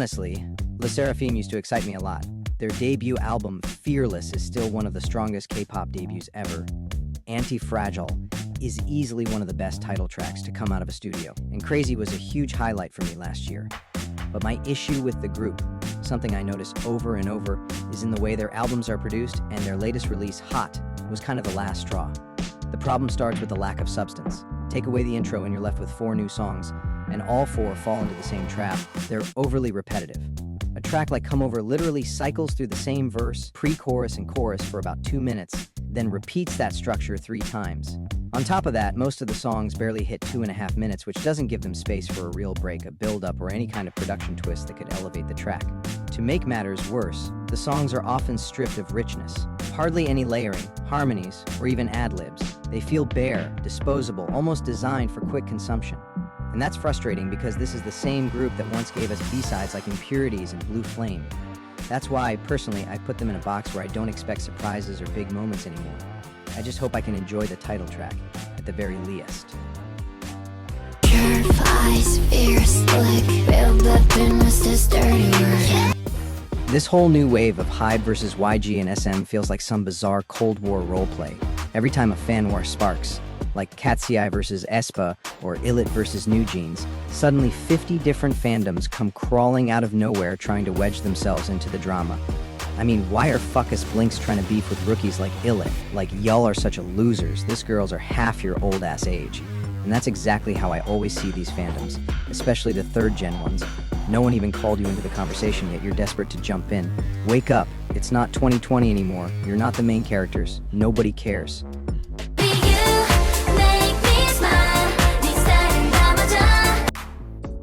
Honestly, Le Sserafim used to excite me a lot. Their debut album, Fearless, is still one of the strongest K-pop debuts ever. Anti-Fragile is easily one of the best title tracks to come out of a studio, and Crazy was a huge highlight for me last year. But my issue with the group, something I notice over and over, is in the way their albums are produced, and their latest release, Hot, was kind of the last straw. The problem starts with the lack of substance. Take away the intro and you're left with 4 new songs, and all 4 fall into the same trap. They're overly repetitive. A track like Come Over literally cycles through the same verse, pre-chorus and chorus for about 2 minutes, then repeats that structure 3 times. On top of that, most of the songs barely hit 2.5 minutes, which doesn't give them space for a real break, a build-up, or any kind of production twist that could elevate the track. To make matters worse, the songs are often stripped of richness. Hardly any layering, harmonies, or even ad-libs. They feel bare, disposable, almost designed for quick consumption. And that's frustrating because this is the same group that once gave us B-sides like Impurities and Blue Flame. That's why, personally, I put them in a box where I don't expect surprises or big moments anymore. I just hope I can enjoy the title track, at the very least. This whole new wave of Hybe versus YG and SM feels like some bizarre Cold War roleplay. Every time a fan war sparks, like Katsui versus aespa or Illit versus New Jeans, suddenly 50 different fandoms come crawling out of nowhere trying to wedge themselves into the drama. I mean, why are fuckus blinks trying to beef with rookies like Illit? Like, y'all are such a losers. This girls are half your old ass age. And that's exactly how I always see these fandoms, especially the 3rd gen ones. No one even called you into the conversation yet you're desperate to jump in. Wake up, it's not 2020 anymore. You're not the main characters. Nobody cares.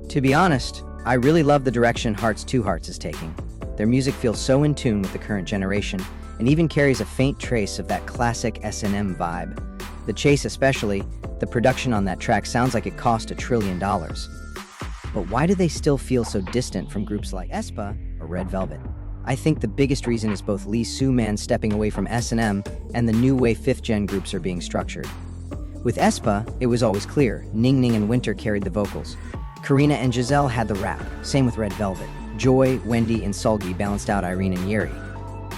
To be honest, I really love the direction Hearts 2 Hearts is taking. Their music feels so in tune with the current generation, and even carries a faint trace of that classic S&M vibe. The chase especially, the production on that track sounds like it cost $1 trillion. But why do they still feel so distant from groups like aespa or Red Velvet? I think the biggest reason is both Lee Soo-man stepping away from S&M and the new way 5th gen groups are being structured. With aespa, it was always clear, Ningning and Winter carried the vocals. Karina and Giselle had the rap, same with Red Velvet. Joy, Wendy, and Seulgi balanced out Irene and Yeri.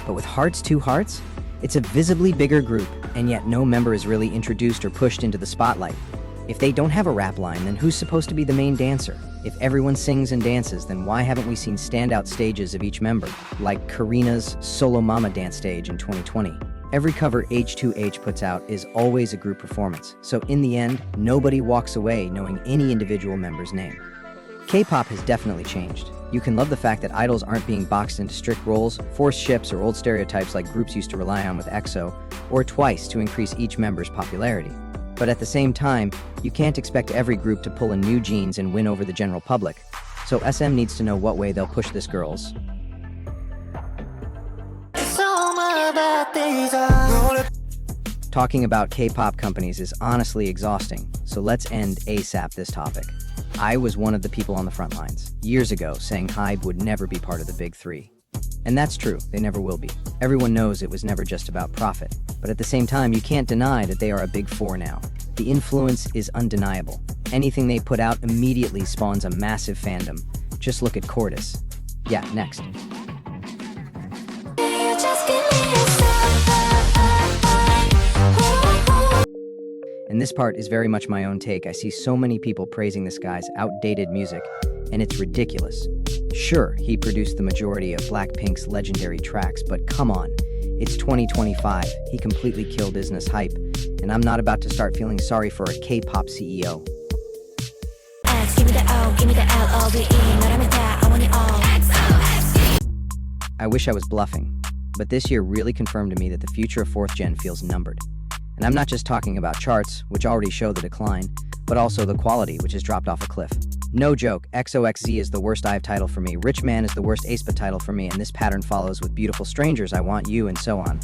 But with Hearts 2 Hearts, it's a visibly bigger group, and yet no member is really introduced or pushed into the spotlight. If they don't have a rap line, then who's supposed to be the main dancer? If everyone sings and dances, then why haven't we seen standout stages of each member, like Karina's Solo Mama dance stage in 2020? Every cover H2H puts out is always a group performance, so in the end, nobody walks away knowing any individual member's name. K-pop has definitely changed. You can love the fact that idols aren't being boxed into strict roles, forced ships, or old stereotypes like groups used to rely on with EXO, or Twice to increase each member's popularity. But at the same time, you can't expect every group to pull a New Jeans and win over the general public. So SM needs to know what way they'll push this, girls. Talking about K-pop companies is honestly exhausting, so let's end ASAP this topic. I was one of the people on the front lines, years ago, saying Hybe would never be part of the big 3. And that's true, they never will be. Everyone knows it was never just about profit. But at the same time, you can't deny that they are a big 4 now. The influence is undeniable. Anything they put out immediately spawns a massive fandom. Just look at Cordis. Yeah, next. And this part is very much my own take. I see so many people praising this guy's outdated music, and it's ridiculous. Sure, he produced the majority of Blackpink's legendary tracks, but come on, it's 2025. He completely killed business hype, and I'm not about to start feeling sorry for a K-pop CEO. I wish I was bluffing, but this year really confirmed to me that the future of 4th gen feels numbered. And I'm not just talking about charts, which already show the decline, but also the quality, which has dropped off a cliff. No joke, xoxz is the worst IVE title for me, Rich Man is the worst aespa title for me, and this pattern follows with Beautiful Strangers, I Want You, and so on.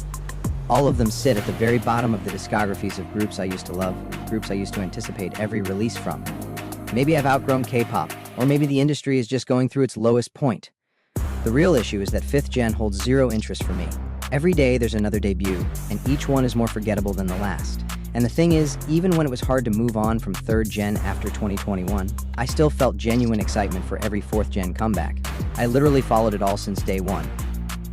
All of them sit at the very bottom of the discographies of groups I used to love, groups I used to anticipate every release from. Maybe I've outgrown K-pop, or maybe the industry is just going through its lowest point. The real issue is that 5th gen holds zero interest for me. Every day there's another debut, and each one is more forgettable than the last. And the thing is, even when it was hard to move on from 3rd gen after 2021, I still felt genuine excitement for every 4th gen comeback. I literally followed it all since day one.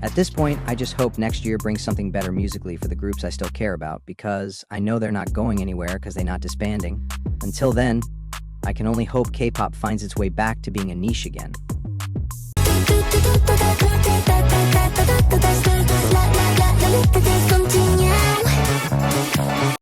At this point, I just hope next year brings something better musically for the groups I still care about, because I know they're not going anywhere because they're not disbanding. Until then, I can only hope K-pop finds its way back to being a niche again.